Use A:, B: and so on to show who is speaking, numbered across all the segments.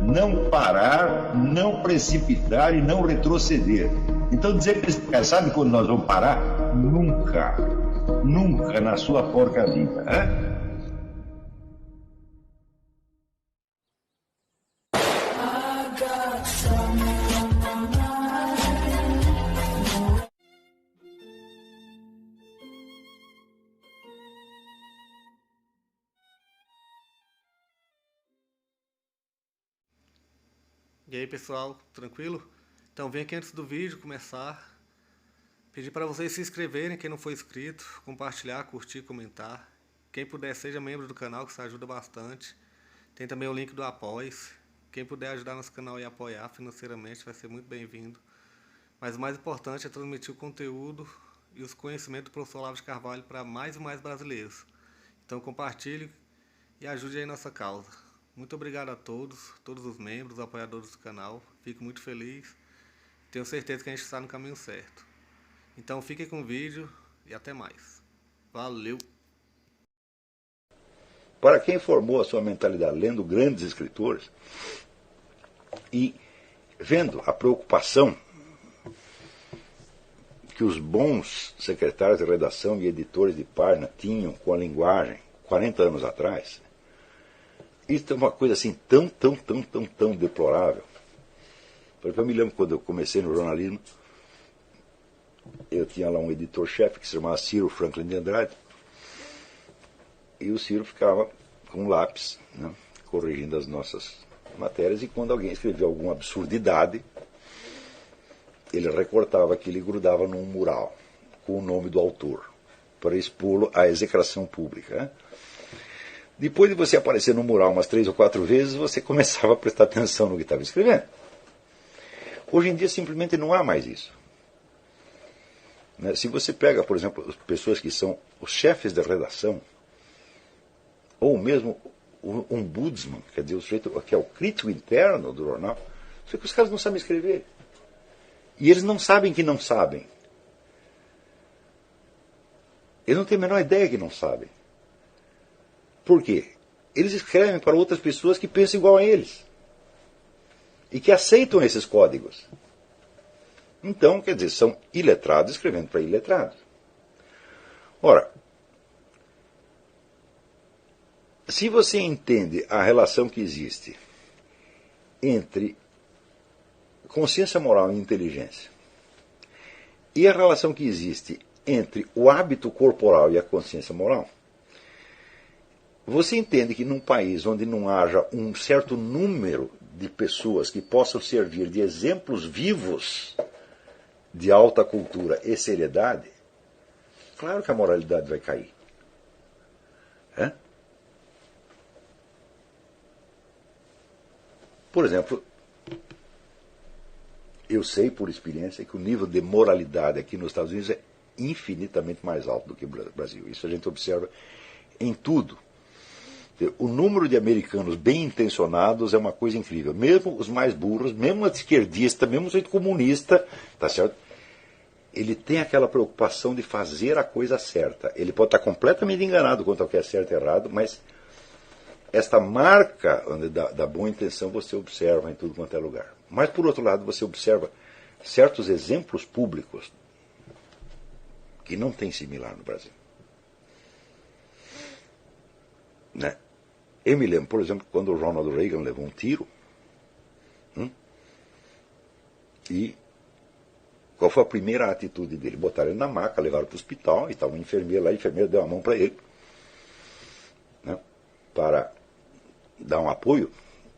A: não parar, não precipitar e não retroceder. Então dizer para esse cara, sabe quando nós vamos parar? Nunca. Nunca na sua porca vida. Né?
B: E aí pessoal, tranquilo? Então vem aqui antes do vídeo começar, pedir para vocês se inscreverem, quem não for inscrito, compartilhar, curtir, comentar. Quem puder seja membro do canal, que isso ajuda bastante. Tem também o link do Apoia-se. Quem puder ajudar nosso canal e apoiar financeiramente vai ser muito bem-vindo. Mas o mais importante é transmitir o conteúdo e os conhecimentos do professor Olavo de Carvalho para mais e mais brasileiros. Então compartilhe e ajude aí nossa causa. Muito obrigado a todos os membros, apoiadores do canal. Fico muito feliz. Tenho certeza que a gente está no caminho certo. Então fiquem com o vídeo e até mais. Valeu!
C: Para quem formou a sua mentalidade lendo grandes escritores e vendo a preocupação que os bons secretários de redação e editores de página tinham com a linguagem 40 anos atrás, isso é uma coisa assim tão deplorável. Eu me lembro quando eu comecei no jornalismo, eu tinha lá um editor-chefe que se chamava Ciro Franklin de Andrade, e o Ciro ficava com um lápis, né, corrigindo as nossas matérias, e quando alguém escrevia alguma absurdidade, ele recortava aquilo e grudava num mural com o nome do autor, para expô-lo à execração pública. Né? Depois de você aparecer no mural umas 3 ou 4 vezes, você começava a prestar atenção no que estava escrevendo. Hoje em dia simplesmente não há mais isso. Se você pega, por exemplo, as pessoas que são os chefes da redação, ou mesmo o ombudsman, quer dizer, o sujeito que é o crítico interno do jornal, só que os caras não sabem escrever. E eles não sabem que não sabem. Eles não têm a menor ideia que não sabem. Por quê? Eles escrevem para outras pessoas que pensam igual a eles. E que aceitam esses códigos. Então, quer dizer, são iletrados escrevendo para iletrados. Ora, se você entende a relação que existe entre consciência moral e inteligência, e a relação que existe entre o hábito corporal e a consciência moral, você entende que num país onde não haja um certo número de pessoas que possam servir de exemplos vivos de alta cultura e seriedade, claro que a moralidade vai cair. É? Por exemplo, eu sei por experiência que o nível de moralidade aqui nos Estados Unidos é infinitamente mais alto do que no Brasil. Isso a gente observa em tudo. O número de americanos bem intencionados é uma coisa incrível. Mesmo os mais burros, mesmo o esquerdista, mesmo o sujeito comunista, tá certo? Ele tem aquela preocupação de fazer a coisa certa. Ele pode estar completamente enganado quanto ao que é certo e errado, mas esta marca da boa intenção você observa em tudo quanto é lugar. Mas, por outro lado, você observa certos exemplos públicos que não tem similar no Brasil. Né? Eu me lembro, por exemplo, quando o Ronald Reagan levou um tiro, e qual foi a primeira atitude dele? Botaram ele na maca, levaram para o hospital, e estava uma enfermeira lá, a enfermeira deu a mão para ele, né, para dar um apoio,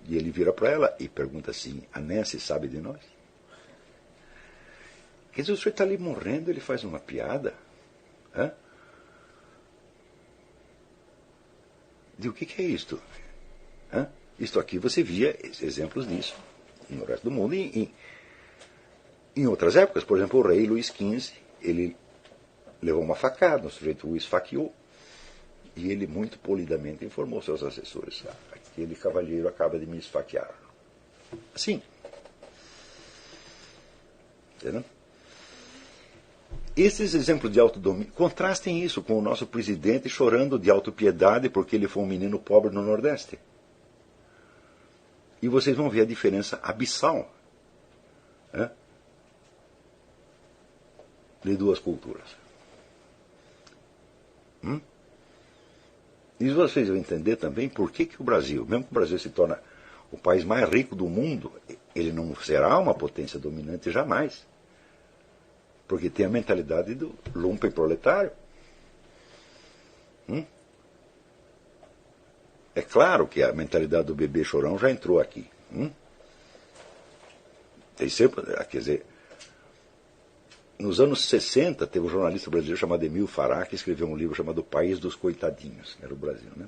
C: e ele vira para ela e pergunta assim: a Nancy sabe de nós? Quer dizer, o senhor está ali morrendo, ele faz uma piada? Hã? De o que é isto? Hã? Isto aqui você via exemplos disso no resto do mundo. Em outras épocas, por exemplo, o rei Luís XV, ele levou uma facada, o sujeito o esfaqueou, e ele muito polidamente informou seus assessores: aquele cavalheiro acaba de me esfaquear. Assim. Entendeu? Esses exemplos de autodomínio, contrastem isso com o nosso presidente chorando de autopiedade porque ele foi um menino pobre no Nordeste. e vocês vão ver a diferença abissal, né, de duas culturas. E vocês vão entender também por que o Brasil, mesmo que o Brasil se torne o país mais rico do mundo, ele não será uma potência dominante jamais. Porque tem a mentalidade do lumpen proletário. É claro que a mentalidade do bebê chorão já entrou aqui. Tem sempre, quer dizer, nos anos 60, teve um jornalista brasileiro chamado Emil Fará, que escreveu um livro chamado O País dos Coitadinhos, que era o Brasil, né?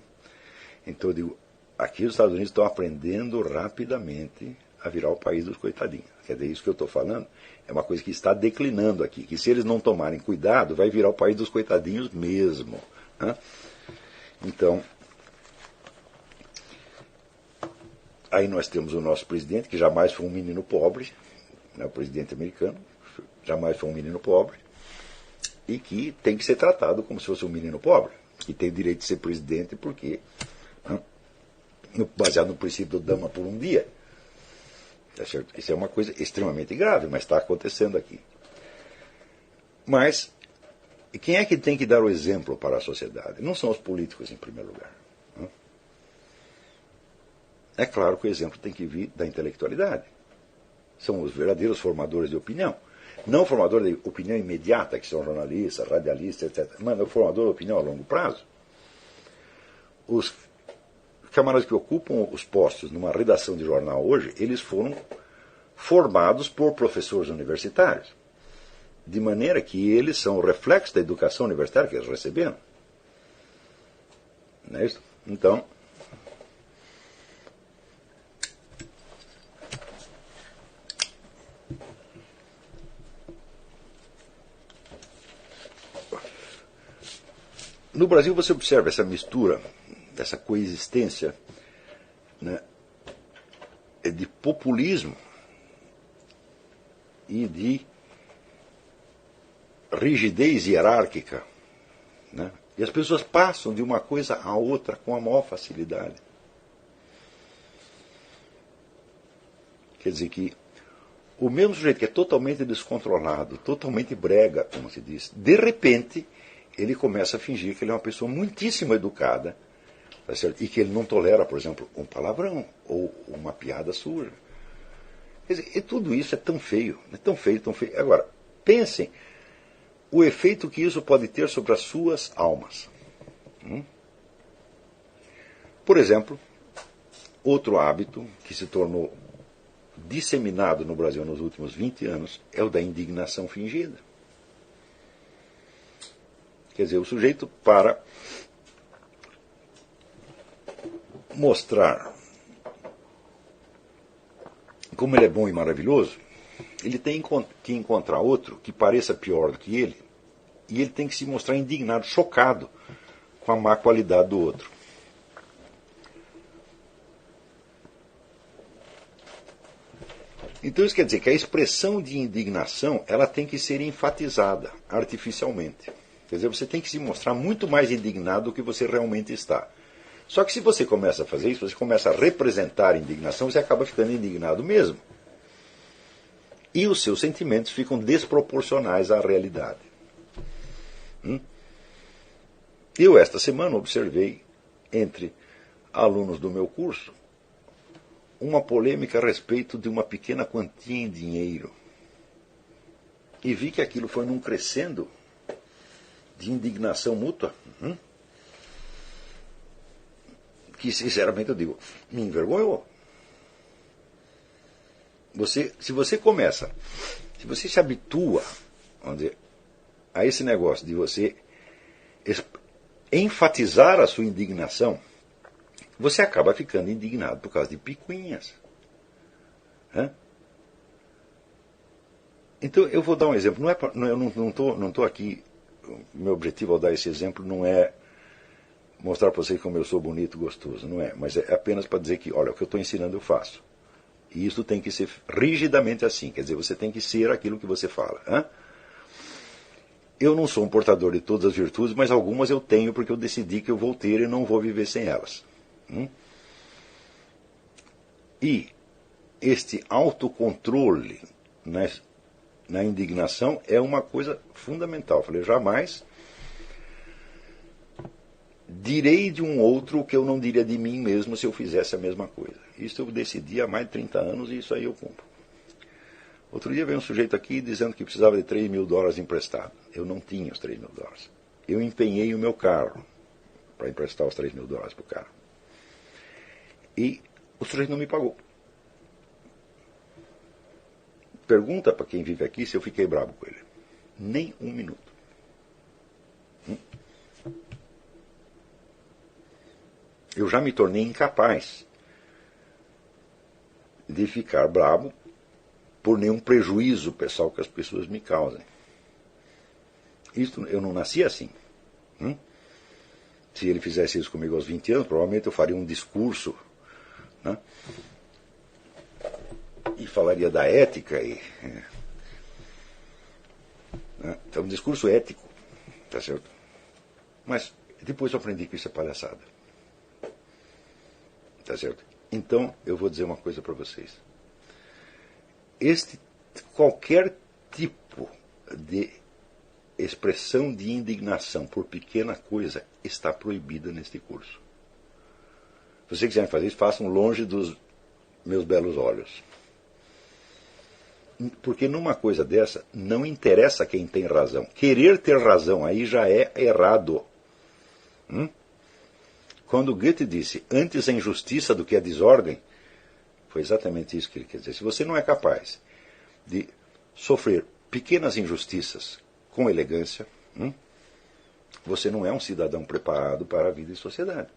C: Então eu digo, aqui os Estados Unidos estão aprendendo rapidamente a virar o país dos coitadinhos. Quer dizer, isso que eu estou falando é uma coisa que está declinando aqui, que se eles não tomarem cuidado, vai virar o país dos coitadinhos mesmo, né? Então, aí nós temos o nosso presidente, que jamais foi um menino pobre, né, o presidente americano, jamais foi um menino pobre, e que tem que ser tratado como se fosse um menino pobre, que tem direito de ser presidente porque, né, baseado no princípio do dama por um dia. Tá certo? Isso é uma coisa extremamente grave, mas está acontecendo aqui. Mas, quem é que tem que dar o exemplo para a sociedade? Não são os políticos, em primeiro lugar. Né? É claro que o exemplo tem que vir da intelectualidade. São os verdadeiros formadores de opinião. Não formador de opinião imediata, que são jornalistas, radialistas, etc. Mas o formador de opinião a longo prazo. Os camaradas que ocupam os postos numa redação de jornal hoje, eles foram formados por professores universitários. De maneira que eles são o reflexo da educação universitária que eles receberam. Não é isso? Então, no Brasil você observa essa mistura, essa coexistência, né, de populismo e de rigidez hierárquica. Né? E as pessoas passam de uma coisa a outra com a maior facilidade. Quer dizer que o mesmo sujeito que é totalmente descontrolado, totalmente brega, como se diz, de repente ele começa a fingir que ele é uma pessoa muitíssimo educada, tá certo? E que ele não tolera, por exemplo, um palavrão ou uma piada suja. Quer dizer, e tudo isso é tão feio, tão feio, tão feio. Agora, pensem o efeito que isso pode ter sobre as suas almas. Por exemplo, outro hábito que se tornou disseminado no Brasil nos últimos 20 anos é o da indignação fingida. Quer dizer, o sujeito, para mostrar como ele é bom e maravilhoso, ele tem que encontrar outro que pareça pior do que ele, e ele tem que se mostrar indignado, chocado com a má qualidade do outro. Então isso quer dizer que a expressão de indignação ela tem que ser enfatizada artificialmente. Quer dizer, você tem que se mostrar muito mais indignado do que você realmente está. Só que se você começa a fazer isso, você começa a representar a indignação, você acaba ficando indignado mesmo. E os seus sentimentos ficam desproporcionais à realidade. Eu, esta semana, observei entre alunos do meu curso uma polêmica a respeito de uma pequena quantia em dinheiro. E vi que aquilo foi num crescendo de indignação mútua, que, sinceramente, eu digo, me envergonhou. Se você se habitua, vamos dizer, a esse negócio de você enfatizar a sua indignação, você acaba ficando indignado por causa de picuinhas. Então, eu vou dar um exemplo. Eu não estou aqui, meu objetivo ao dar esse exemplo não é mostrar para vocês como eu sou bonito e gostoso, não é. Mas é apenas para dizer que, olha, o que eu estou ensinando eu faço. E isso tem que ser rigidamente assim. Quer dizer, você tem que ser aquilo que você fala. Eu não sou um portador de todas as virtudes, mas algumas eu tenho porque eu decidi que eu vou ter e não vou viver sem elas. E este autocontrole na indignação é uma coisa fundamental. Eu falei, jamais direi de um outro o que eu não diria de mim mesmo se eu fizesse a mesma coisa. Isso eu decidi há mais de 30 anos e isso aí eu cumpro. Outro dia veio um sujeito aqui dizendo que precisava de $3.000 emprestado. Eu não tinha os $3.000. Eu empenhei o meu carro para emprestar os $3.000 para o carro. E o sujeito não me pagou. Pergunta para quem vive aqui se eu fiquei bravo com ele. Nem um minuto. Eu já me tornei incapaz de ficar bravo por nenhum prejuízo pessoal que as pessoas me causem. Isto, eu não nasci assim. Se ele fizesse isso comigo aos 20 anos, provavelmente eu faria um discurso, né? E falaria da ética. É um discurso ético, tá certo? Mas depois eu aprendi que isso é palhaçada. Tá certo? Então, eu vou dizer uma coisa para vocês. Qualquer tipo de expressão de indignação por pequena coisa está proibida neste curso. Se vocês quiserem fazer isso, façam longe dos meus belos olhos. Porque numa coisa dessa, não interessa quem tem razão. Querer ter razão aí já é errado. Quando Goethe disse, antes a injustiça do que a desordem, foi exatamente isso que ele quer dizer. Se você não é capaz de sofrer pequenas injustiças com elegância, você não é um cidadão preparado para a vida em sociedade.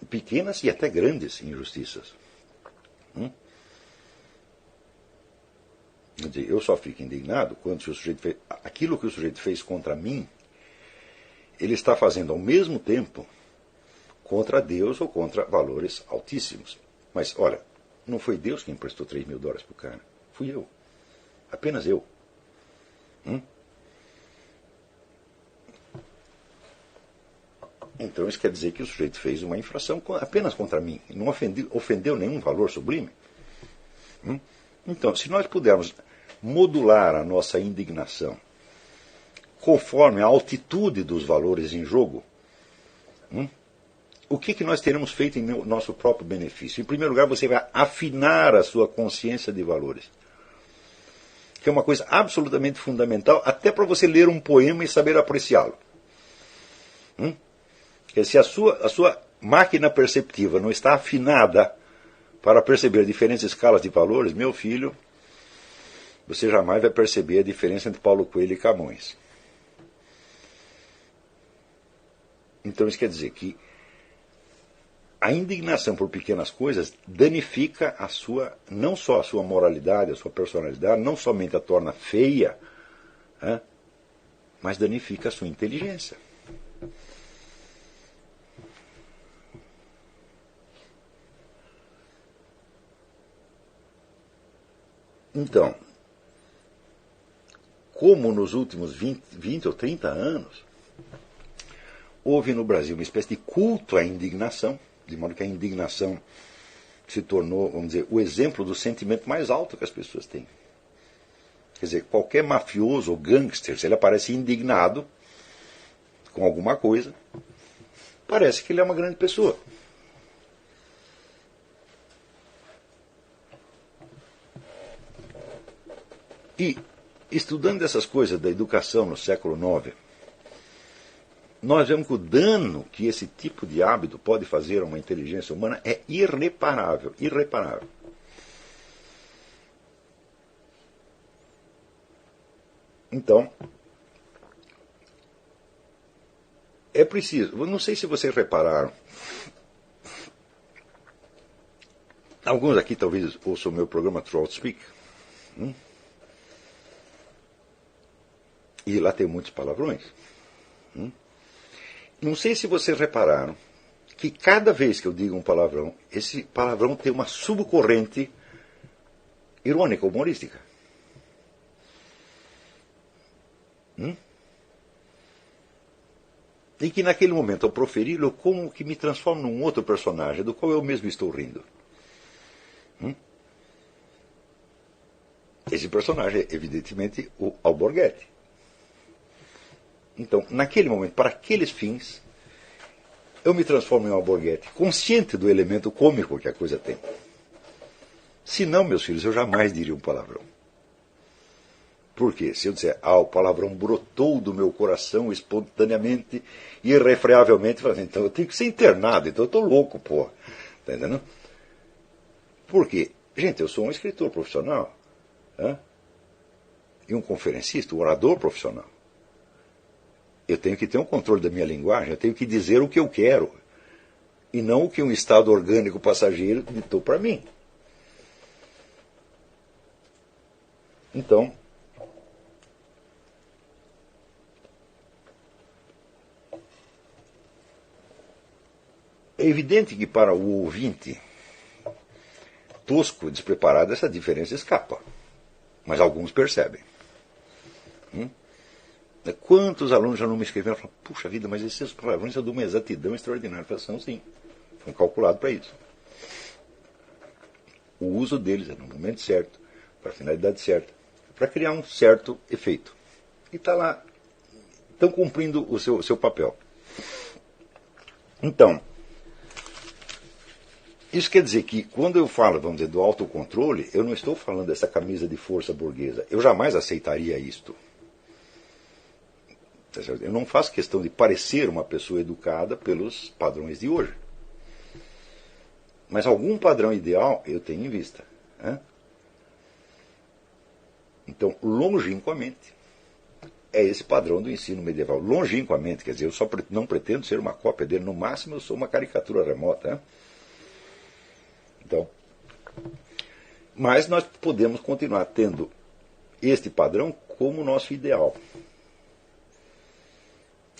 C: Pequenas e até grandes injustiças. Eu só fico indignado quando o sujeito fez aquilo que o sujeito fez contra mim, ele está fazendo ao mesmo tempo contra Deus ou contra valores altíssimos. Mas, olha, não foi Deus quem emprestou $3.000 para o cara. Fui eu. Apenas eu. Então isso quer dizer que o sujeito fez uma infração apenas contra mim. Não ofendeu nenhum valor sublime. Então, se nós pudermos modular a nossa indignação conforme a altitude dos valores em jogo, o que nós teremos feito em nosso próprio benefício? Em primeiro lugar, você vai afinar a sua consciência de valores, que é uma coisa absolutamente fundamental, até para você ler um poema e saber apreciá-lo. Se a sua máquina perceptiva não está afinada para perceber diferentes escalas de valores, meu filho, você jamais vai perceber a diferença entre Paulo Coelho e Camões. Então isso quer dizer que a indignação por pequenas coisas danifica não só a sua moralidade, a sua personalidade, não somente a torna feia, mas danifica a sua inteligência. Então, como nos últimos 20 ou 30 anos, houve no Brasil uma espécie de culto à indignação, de modo que a indignação se tornou, vamos dizer, o exemplo do sentimento mais alto que as pessoas têm. Quer dizer, qualquer mafioso ou gangster, se ele aparece indignado com alguma coisa, parece que ele é uma grande pessoa. E, estudando essas coisas da educação no século IX, nós vemos que o dano que esse tipo de hábito pode fazer a uma inteligência humana é irreparável, irreparável. Então, é preciso, não sei se vocês repararam, alguns aqui talvez ouçam o meu programa Trout Speak, e lá tem muitos palavrões. Não sei se vocês repararam que cada vez que eu digo um palavrão, esse palavrão tem uma subcorrente irônica, humorística. E que naquele momento, ao proferi-lo, eu como que me transformo num outro personagem, do qual eu mesmo estou rindo. Esse personagem é, evidentemente, o Alborguete. Então, naquele momento, para aqueles fins, eu me transformo em um Alborguete, consciente do elemento cômico que a coisa tem. Se não, meus filhos, eu jamais diria um palavrão. Por quê? Se eu disser, o palavrão brotou do meu coração espontaneamente, irrefreavelmente, então eu tenho que ser internado, então eu estou louco, porra. Está entendendo? Por quê? Gente, eu sou um escritor profissional. E um conferencista, um orador profissional. Eu tenho que ter um controle da minha linguagem, eu tenho que dizer o que eu quero, e não o que um estado orgânico passageiro ditou para mim. Então, é evidente que para o ouvinte tosco, despreparado, essa diferença escapa. Mas alguns percebem. Quantos alunos já não me escreveram e falaram, puxa vida, mas esses palavrões são de uma exatidão extraordinária. São sim, foi calculado para isso. O uso deles é no momento certo, para a finalidade certa, para criar um certo efeito. E está lá, estão cumprindo o seu papel. Então, isso quer dizer que, quando eu falo, vamos dizer, do autocontrole, eu não estou falando dessa camisa de força burguesa. Eu jamais aceitaria isto. Eu não faço questão de parecer uma pessoa educada pelos padrões de hoje. Mas algum padrão ideal eu tenho em vista. Então, longínquamente, é esse padrão do ensino medieval. Longínquamente, quer dizer, eu só não pretendo ser uma cópia dele. No máximo, eu sou uma caricatura remota. Então, mas nós podemos continuar tendo este padrão como nosso ideal.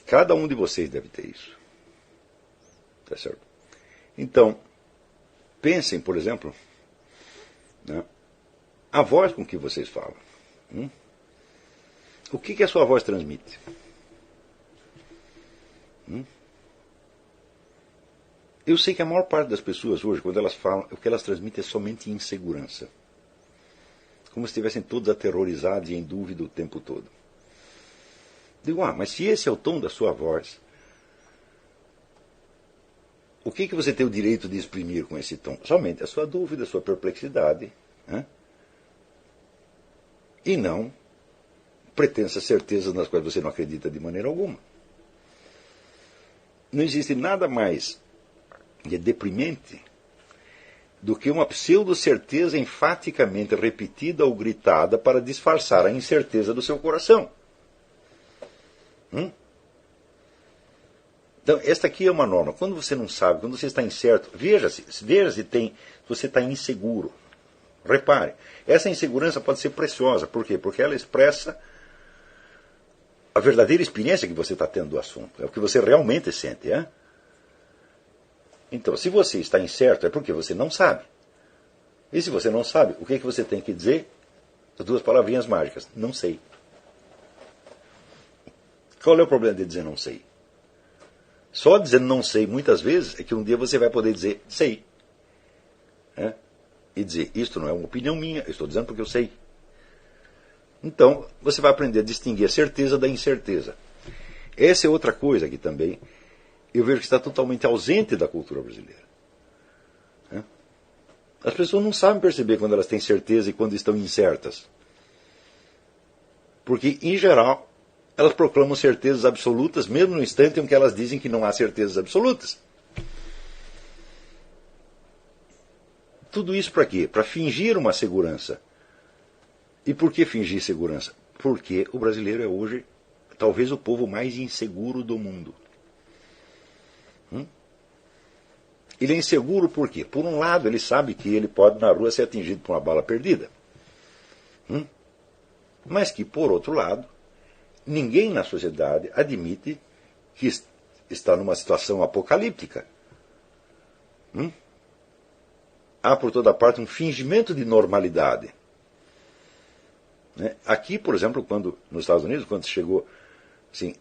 C: Cada um de vocês deve ter isso. Tá certo? Então, pensem, por exemplo, a voz com que vocês falam. O que a sua voz transmite? Eu sei que a maior parte das pessoas hoje, quando elas falam, o que elas transmitem é somente insegurança. Como se estivessem todos aterrorizados e em dúvida o tempo todo. Digo, mas se esse é o tom da sua voz, o que você tem o direito de exprimir com esse tom? Somente a sua dúvida, a sua perplexidade. E não pretensas certezas nas quais você não acredita de maneira alguma. Não existe nada mais deprimente do que uma pseudo-certeza enfaticamente repetida ou gritada para disfarçar a incerteza do seu coração. Então, esta aqui é uma norma. Quando você não sabe, quando você está incerto, veja se você está inseguro. Repare, essa insegurança pode ser preciosa. Por quê? Porque ela expressa a verdadeira experiência que você está tendo do assunto. É o que você realmente sente. Então, se você está incerto, é porque você não sabe. E se você não sabe, o que você tem que dizer? As duas palavrinhas mágicas. Não sei. Qual é o problema de dizer não sei? Só dizendo não sei, muitas vezes, é que um dia você vai poder dizer sei. E dizer, isto não é uma opinião minha, eu estou dizendo porque eu sei. Então, você vai aprender a distinguir a certeza da incerteza. Essa é outra coisa que também eu vejo que está totalmente ausente da cultura brasileira. As pessoas não sabem perceber quando elas têm certeza e quando estão incertas. Porque, em geral, elas proclamam certezas absolutas, mesmo no instante em que elas dizem que não há certezas absolutas. Tudo isso para quê? Para fingir uma segurança. E por que fingir segurança? Porque o brasileiro é hoje talvez o povo mais inseguro do mundo. Ele é inseguro por quê? Por um lado, ele sabe que ele pode na rua ser atingido por uma bala perdida. Mas que, por outro lado, ninguém na sociedade admite que está numa situação apocalíptica. Há por toda parte um fingimento de normalidade. Aqui, por exemplo, nos Estados Unidos, quando chegou assim,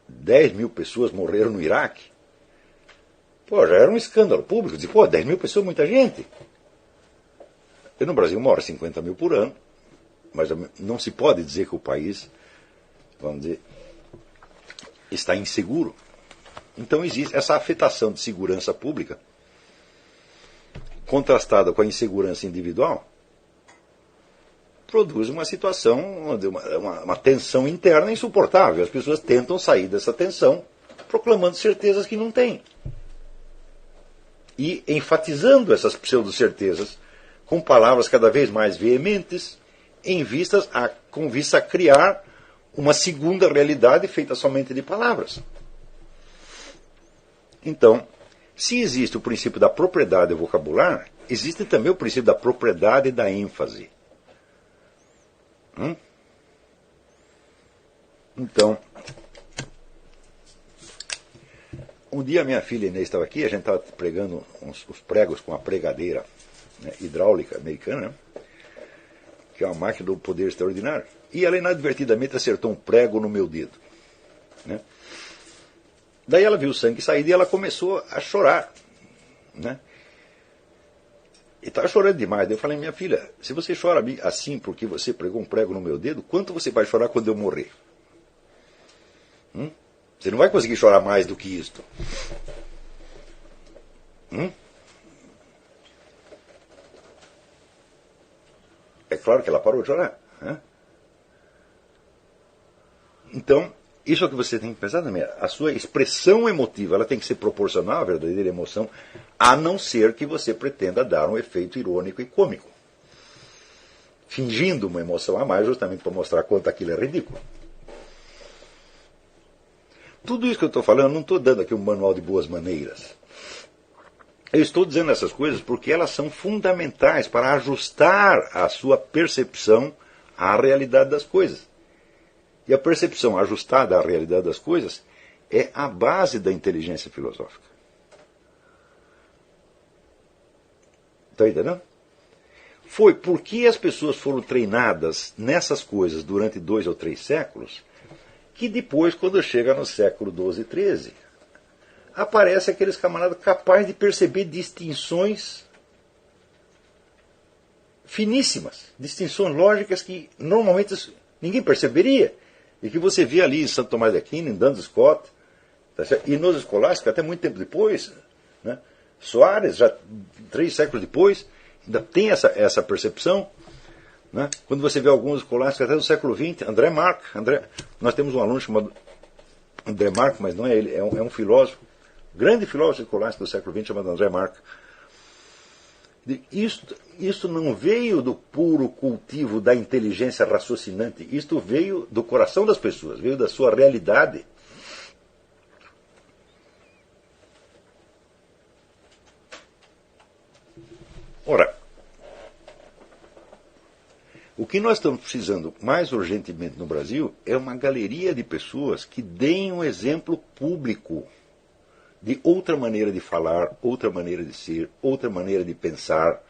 C: 10 mil pessoas morreram no Iraque, pô, já era um escândalo público. Dizer, pô, 10 mil pessoas é muita gente. E no Brasil morre 50 mil por ano, mas não se pode dizer que o país, vamos dizer, está inseguro. Então existe essa afetação de segurança pública, contrastada com a insegurança individual, produz uma situação, uma tensão interna insuportável. As pessoas tentam sair dessa tensão proclamando certezas que não têm. E enfatizando essas pseudo-certezas com palavras cada vez mais veementes, com vista a criar uma segunda realidade feita somente de palavras. Então, se existe o princípio da propriedade vocabular, existe também o princípio da propriedade da ênfase. Então, um dia minha filha Inês estava aqui, a gente estava pregando os pregos com a pregadeira, né, hidráulica americana, né, que é uma máquina de um poder extraordinário, e ela inadvertidamente acertou um prego no meu dedo. Né. Daí ela viu o sangue sair e ela começou a chorar. Né. E estava chorando demais. Daí eu falei, minha filha, se você chora assim porque você pregou um prego no meu dedo, quanto você vai chorar quando eu morrer? Você não vai conseguir chorar mais do que isto. É claro que ela parou de chorar. Né? Então, isso é o que você tem que pensar também. A sua expressão emotiva ela tem que ser proporcional à verdadeira emoção, a não ser que você pretenda dar um efeito irônico e cômico, fingindo uma emoção a mais justamente para mostrar quanto aquilo é ridículo. Tudo isso que eu estou falando, não estou dando aqui um manual de boas maneiras. Eu estou dizendo essas coisas porque elas são fundamentais para ajustar a sua percepção à realidade das coisas. E a percepção ajustada à realidade das coisas é a base da inteligência filosófica. Está entendendo? Foi porque as pessoas foram treinadas nessas coisas durante 2 ou 3 séculos que depois, quando chega no século XII e XIII, aparece aqueles camaradas capazes de perceber distinções finíssimas, distinções lógicas que normalmente ninguém perceberia, e que você vê ali em Santo Tomás de Aquino, em Duns Scott, tá certo? E nos escolásticos, até muito tempo depois, né? Soares, já 3 séculos depois, ainda tem essa percepção. Né? Quando você vê alguns escolásticos até do século XX, André Marc, nós temos um aluno chamado André Marc, mas não é ele, é um filósofo, grande filósofo escolástico do século XX chamado André Marc. Isto não veio do puro cultivo da inteligência raciocinante, isto veio do coração das pessoas, veio da sua realidade. Ora, o que nós estamos precisando mais urgentemente no Brasil é uma galeria de pessoas que deem um exemplo público de outra maneira de falar, outra maneira de ser, outra maneira de pensar,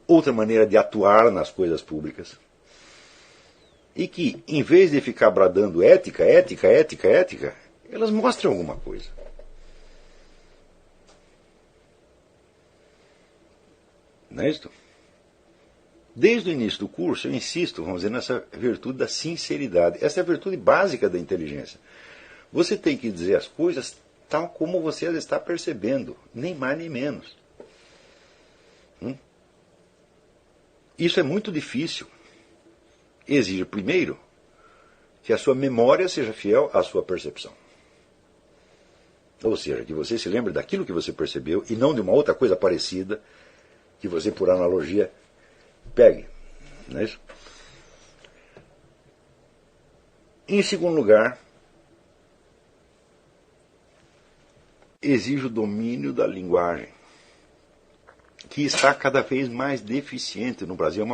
C: outra maneira de atuar nas coisas públicas. E que, em vez de ficar bradando ética, ética, ética, ética, elas mostrem alguma coisa. Não é isso? Desde o início do curso, eu insisto, vamos dizer, nessa virtude da sinceridade. Essa é a virtude básica da inteligência. Você tem que dizer as coisas tal como você as está percebendo, nem mais nem menos. Isso é muito difícil. Exige, primeiro, que a sua memória seja fiel à sua percepção. Ou seja, que você se lembre daquilo que você percebeu e não de uma outra coisa parecida que você, por analogia, pegue. Não é isso? Em segundo lugar, exige o domínio da linguagem, que está cada vez mais deficiente no Brasil.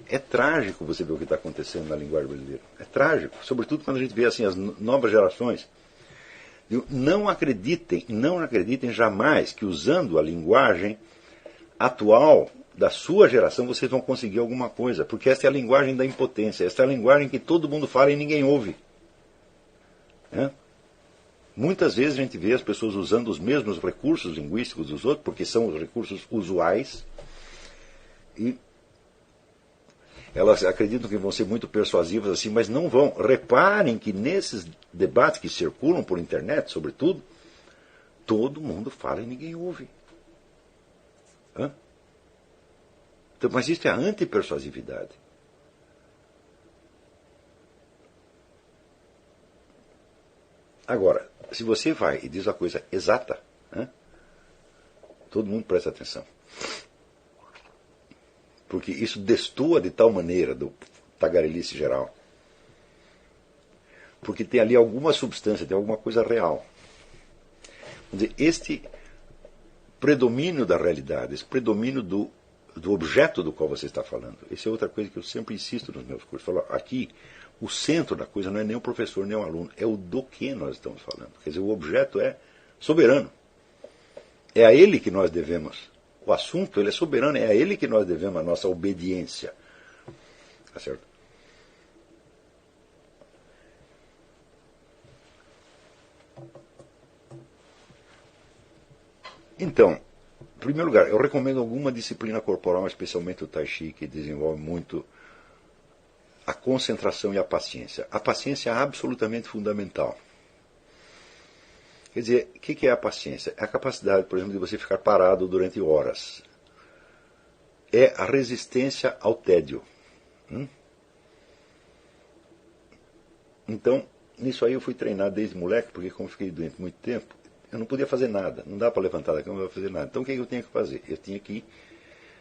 C: É trágico você ver o que está acontecendo na linguagem brasileira. É trágico, sobretudo quando a gente vê assim, as novas gerações. Não acreditem jamais que usando a linguagem atual da sua geração vocês vão conseguir alguma coisa, porque essa é a linguagem da impotência, essa é a linguagem que todo mundo fala e ninguém ouve. Muitas vezes a gente vê as pessoas usando os mesmos recursos linguísticos dos outros, porque são os recursos usuais, e elas acreditam que vão ser muito persuasivas assim, mas não vão. Reparem que nesses debates que circulam por internet, sobretudo, todo mundo fala e ninguém ouve. Hã? Então, mas isso é a antipersuasividade. Agora, se você vai e diz a coisa exata, todo mundo presta atenção. Porque isso destoa de tal maneira do tagarelice geral. Porque tem ali alguma substância, tem alguma coisa real. Quer dizer, este predomínio da realidade, esse predomínio do objeto do qual você está falando, essa é outra coisa que eu sempre insisto nos meus cursos. Falo, aqui, o centro da coisa não é nem o professor, nem o aluno, é o do que nós estamos falando. Quer dizer, o objeto é soberano. É a ele que nós devemos. O assunto ele é soberano, é a ele que nós devemos a nossa obediência. Tá certo? Então, em primeiro lugar, eu recomendo alguma disciplina corporal, especialmente o Tai Chi, que desenvolve muito a concentração e a paciência. A paciência é absolutamente fundamental. Quer dizer, o que é a paciência? É a capacidade, por exemplo, de você ficar parado durante horas. É a resistência ao tédio. Então, nisso aí eu fui treinar desde moleque, porque como fiquei doente muito tempo, eu não podia fazer nada. Não dá para levantar da cama e fazer nada. Então o que eu tinha que fazer? Eu tinha que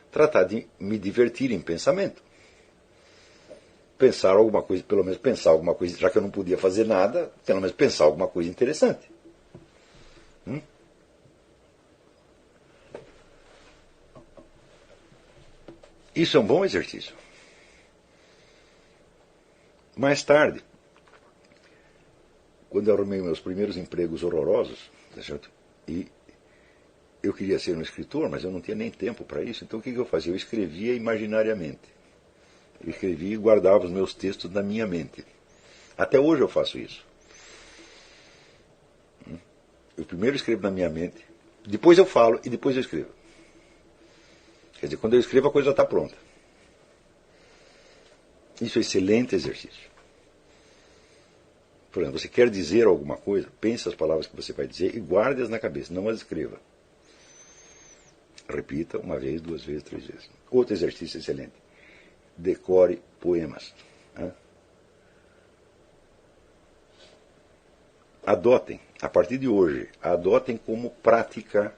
C: tratar de me divertir em pensamento. Pensar alguma coisa, pelo menos pensar alguma coisa, já que eu não podia fazer nada, pelo menos pensar alguma coisa interessante. Isso é um bom exercício. Mais tarde, quando eu arrumei meus primeiros empregos horrorosos, tá certo? E eu queria ser um escritor, mas eu não tinha nem tempo para isso, então o que eu fazia? Eu escrevia imaginariamente. Eu escrevia e guardava os meus textos na minha mente. Até hoje eu faço isso. Eu primeiro escrevo na minha mente, depois eu falo e depois eu escrevo. Quer dizer, quando eu escrevo a coisa está pronta. Isso é excelente exercício. Por exemplo, você quer dizer alguma coisa, pense as palavras que você vai dizer e guarde-as na cabeça, não as escreva. Repita uma vez, 2 vezes, 3 vezes. Outro exercício excelente. Decore poemas. Adotem, a partir de hoje, adotem como prática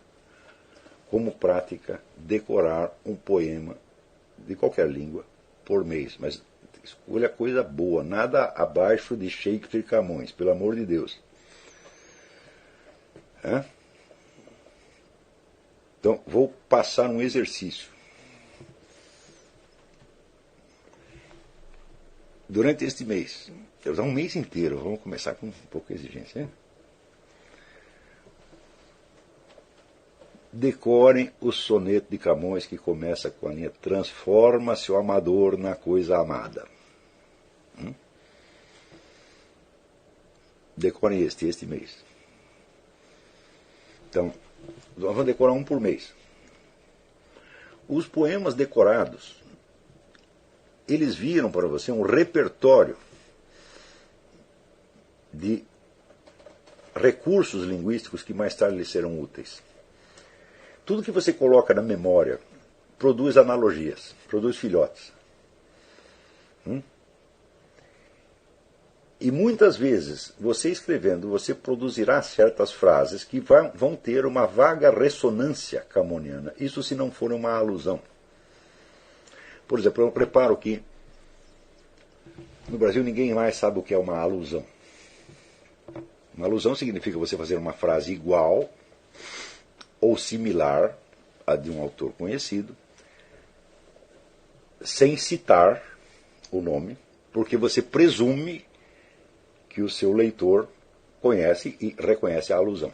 C: decorar um poema de qualquer língua por mês. Mas escolha coisa boa, nada abaixo de Shakespeare e Camões, pelo amor de Deus. Então, vou passar um exercício. Durante este mês, eu vou dar um mês inteiro, vamos começar com um pouco de exigência. Decorem o soneto de Camões que começa com a linha transforma-se o amador na coisa amada. Decorem este mês. Então, nós vamos decorar um por mês. Os poemas decorados, eles viram para você um repertório de recursos linguísticos que mais tarde lhes serão úteis. Tudo que você coloca na memória produz analogias, produz filhotes. E muitas vezes, você escrevendo, você produzirá certas frases que vão ter uma vaga ressonância camoniana. Isso se não for uma alusão. Por exemplo, eu reparo que no Brasil ninguém mais sabe o que é uma alusão. Uma alusão significa você fazer uma frase igual ou similar a de um autor conhecido, sem citar o nome, porque você presume que o seu leitor conhece e reconhece a alusão.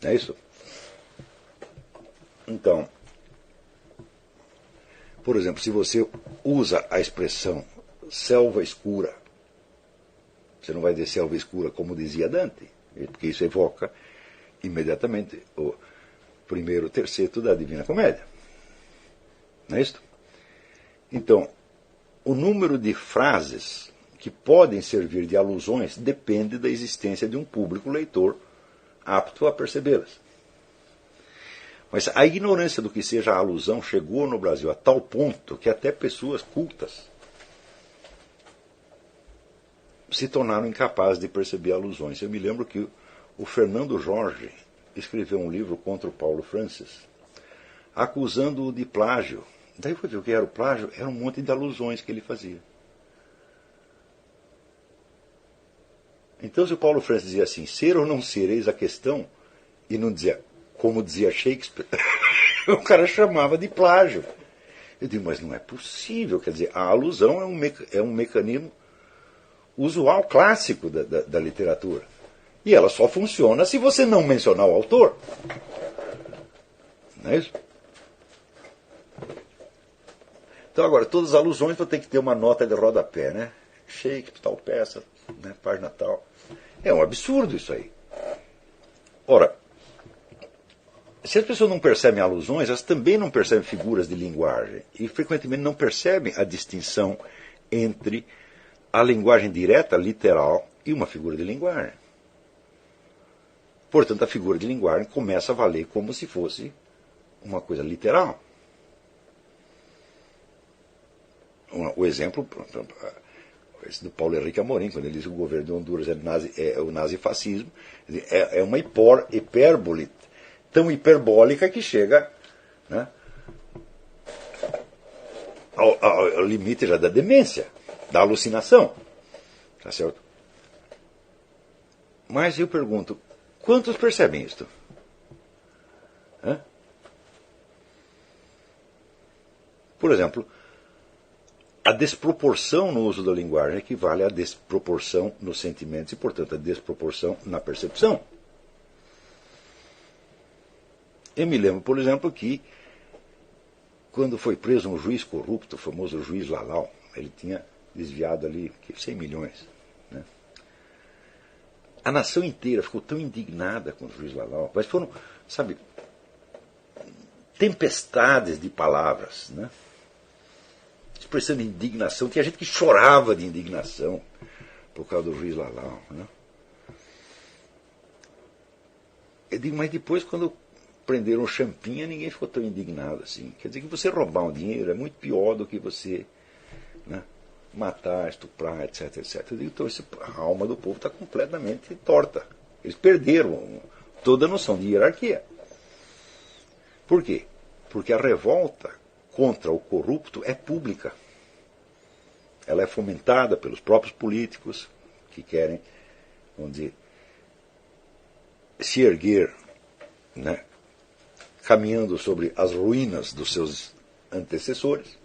C: É isso? Então, por exemplo, se você usa a expressão selva escura, Você não vai dizer selva escura, como dizia Dante, porque isso evoca imediatamente o primeiro terceto da Divina Comédia. Não é isso? Então, o número de frases que podem servir de alusões depende da existência de um público leitor apto a percebê-las. Mas a ignorância do que seja a alusão chegou no Brasil a tal ponto que até pessoas cultas se tornaram incapazes de perceber alusões. Eu me lembro que o Fernando Jorge escreveu um livro contra o Paulo Francis, acusando-o de plágio. Daí foi ver o que era o plágio, era um monte de alusões que ele fazia. Então, se o Paulo Francis dizia assim, ser ou não ser, eis a questão, e não dizia, como dizia Shakespeare, o cara chamava de plágio. Eu digo, mas não é possível. Quer dizer, a alusão é um mecanismo usual, clássico da literatura. E ela só funciona se você não mencionar o autor. Não é isso? Então, agora, todas as alusões vão ter que ter uma nota de rodapé, né? Shakespeare, tal peça, né? Página tal. É um absurdo isso aí. Ora, se as pessoas não percebem alusões, elas também não percebem figuras de linguagem. E, frequentemente, não percebem a distinção entre a linguagem direta, literal, e uma figura de linguagem. Portanto, a figura de linguagem começa a valer como se fosse uma coisa literal. O exemplo esse do Paulo Henrique Amorim, quando ele diz que o governo de Honduras é o nazifascismo, é uma hipérbole tão hiperbólica que chega, né, ao limite já da demência, da alucinação. Tá certo? Mas eu pergunto, quantos percebem isto? Hã? Por exemplo, a desproporção no uso da linguagem equivale à desproporção nos sentimentos e, portanto, à desproporção na percepção. Eu me lembro, por exemplo, que quando foi preso um juiz corrupto, o famoso juiz Lalau, ele tinha desviado ali 100 milhões. Né? A nação inteira ficou tão indignada com o juiz Lalau, mas foram, sabe, tempestades de palavras, né? Expressando indignação. Tinha gente que chorava de indignação por causa do juiz Lalau. Né? Eu digo, mas depois, quando prenderam o Champinha, ninguém ficou tão indignado assim. Quer dizer que você roubar um dinheiro é muito pior do que você, né, matar, estuprar, etc, etc. Eu digo, então, a alma do povo está completamente torta. Eles perderam toda a noção de hierarquia. Por quê? Porque a revolta contra o corrupto é pública. Ela é fomentada pelos próprios políticos que querem, vamos dizer, se erguer, né, caminhando sobre as ruínas dos seus antecessores.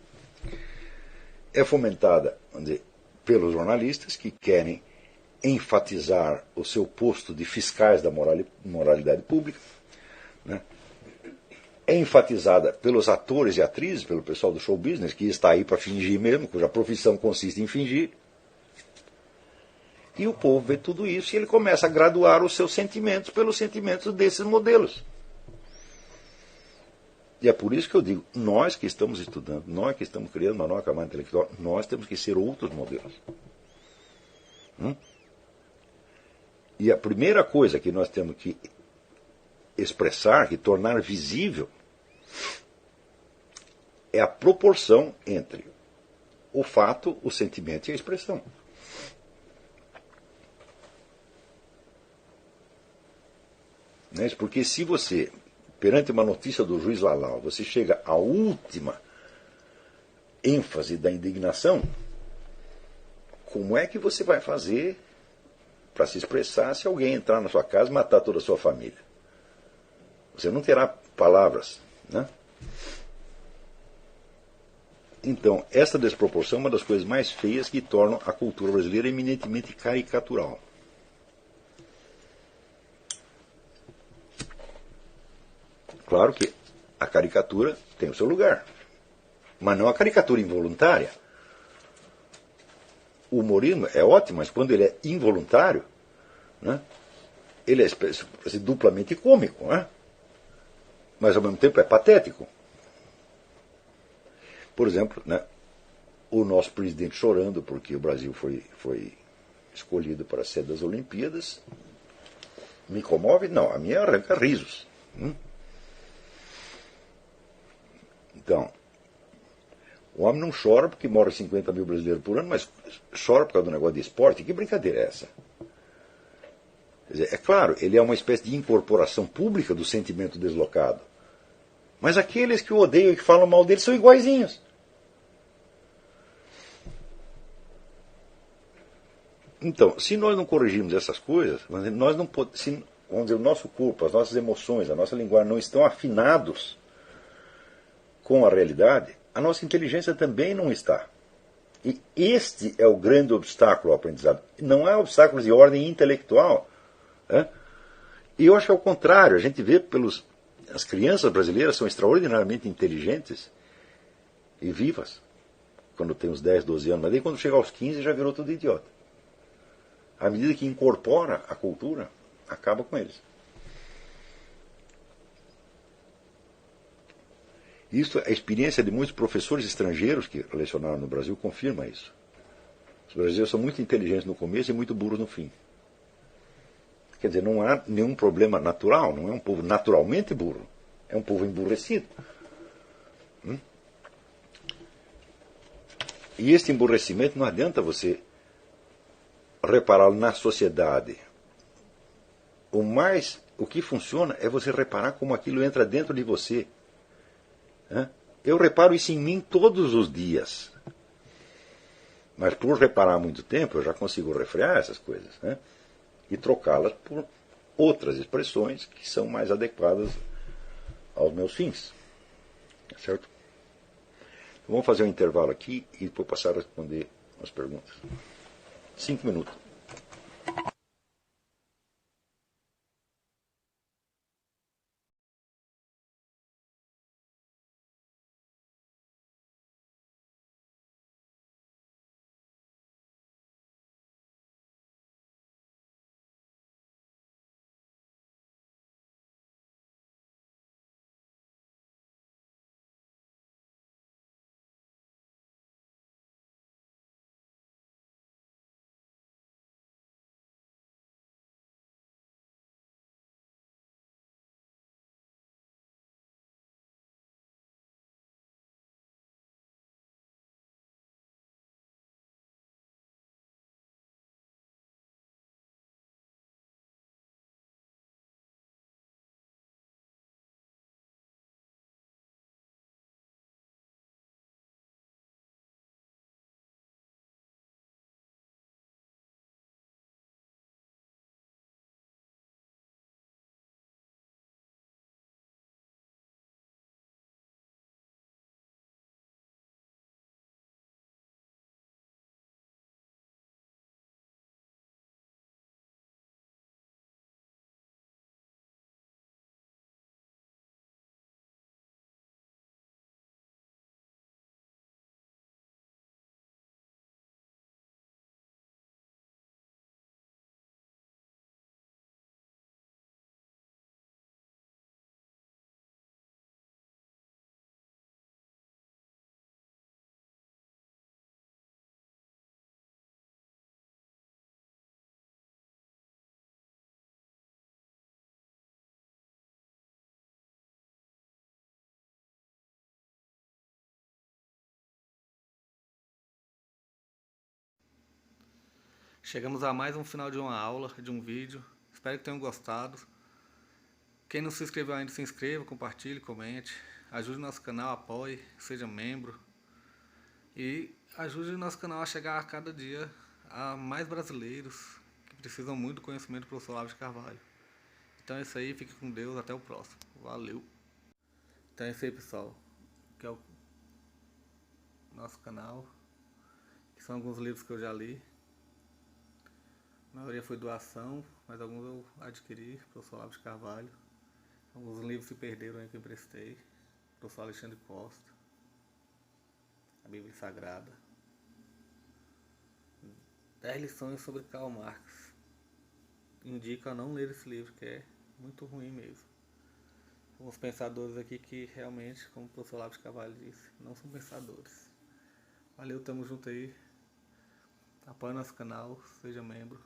C: É fomentada, vamos dizer, pelos jornalistas que querem enfatizar o seu posto de fiscais da moralidade pública, né? É enfatizada pelos atores e atrizes, pelo pessoal do show business, que está aí para fingir mesmo, cuja profissão consiste em fingir. E o povo vê tudo isso e ele começa a graduar os seus sentimentos pelos sentimentos desses modelos. E é por isso que eu digo, nós que estamos estudando, nós que estamos criando uma nova camada intelectual, nós temos que ser outros modelos. E a primeira coisa que nós temos que expressar, que tornar visível, é a proporção entre o fato, o sentimento e a expressão. Porque se você, perante uma notícia do juiz Lalau, você chega à última ênfase da indignação, como é que você vai fazer para se expressar se alguém entrar na sua casa e matar toda a sua família? Você não terá palavras, né? Então, essa desproporção é uma das coisas mais feias que tornam a cultura brasileira eminentemente caricatural. Claro que a caricatura tem o seu lugar, mas não a caricatura involuntária. o humorismo é ótimo, mas quando ele é involuntário, né, ele é duplamente cômico, né, mas ao mesmo tempo é patético. Por exemplo, né, o nosso presidente chorando porque o Brasil foi escolhido para a sede das Olimpíadas, me comove? Não, a minha arranca risos. Então, o homem não chora porque morre 50 mil brasileiros por ano, mas chora por causa do negócio de esporte. Que brincadeira é essa? Quer dizer, é claro, ele é uma espécie de incorporação pública do sentimento deslocado. Mas aqueles que o odeiam e que falam mal dele são iguaizinhos. Então, se nós não corrigirmos essas coisas, nós não podemos, vamos dizer, o nosso corpo, as nossas emoções, a nossa linguagem não estão afinados com a realidade, a nossa inteligência também não está. E este é o grande obstáculo ao aprendizado. Não há obstáculos de ordem intelectual. Né? E eu acho que é o contrário. A gente vê as crianças brasileiras são extraordinariamente inteligentes e vivas quando tem uns 10, 12 anos. Mas daí quando chega aos 15 já virou tudo idiota. À medida que incorpora a cultura, acaba com eles. Isso, a experiência de muitos professores estrangeiros que lecionaram no Brasil confirma isso. Os brasileiros são muito inteligentes no começo e muito burros no fim. Quer dizer, não há nenhum problema natural, não é um povo naturalmente burro, é um povo emburrecido. E este emburrecimento não adianta você repará-lo na sociedade. O que funciona é você reparar como aquilo entra dentro de você. Eu reparo isso em mim todos os dias. Mas por reparar há muito tempo, eu já consigo refrear essas coisas, né? E trocá-las por outras expressões que são mais adequadas aos meus fins. Certo? Então, vamos fazer um intervalo aqui e depois passar a responder as perguntas. 5 minutos.
B: Chegamos a mais um final de uma aula, de um vídeo. Espero que tenham gostado. Quem não se inscreveu ainda, se inscreva, compartilhe, comente. Ajude o nosso canal, apoie, seja membro. E ajude o nosso canal a chegar a cada dia a mais brasileiros que precisam muito do conhecimento do professor Olavo de Carvalho. Então é isso aí, fique com Deus, até o próximo. Valeu! Então é isso aí, pessoal. Que é o nosso canal. Que são alguns livros que eu já li. A maioria foi doação, mas alguns eu adquiri, professor Olavo de Carvalho. Alguns livros se perderam aí que eu emprestei. Professor Alexandre Costa. A Bíblia Sagrada. 10 lições sobre Karl Marx. Indico a não ler esse livro, que é muito ruim mesmo. São os pensadores aqui que realmente, como o professor Olavo de Carvalho disse, não são pensadores. Valeu, tamo junto aí. Apoie nosso canal, seja membro.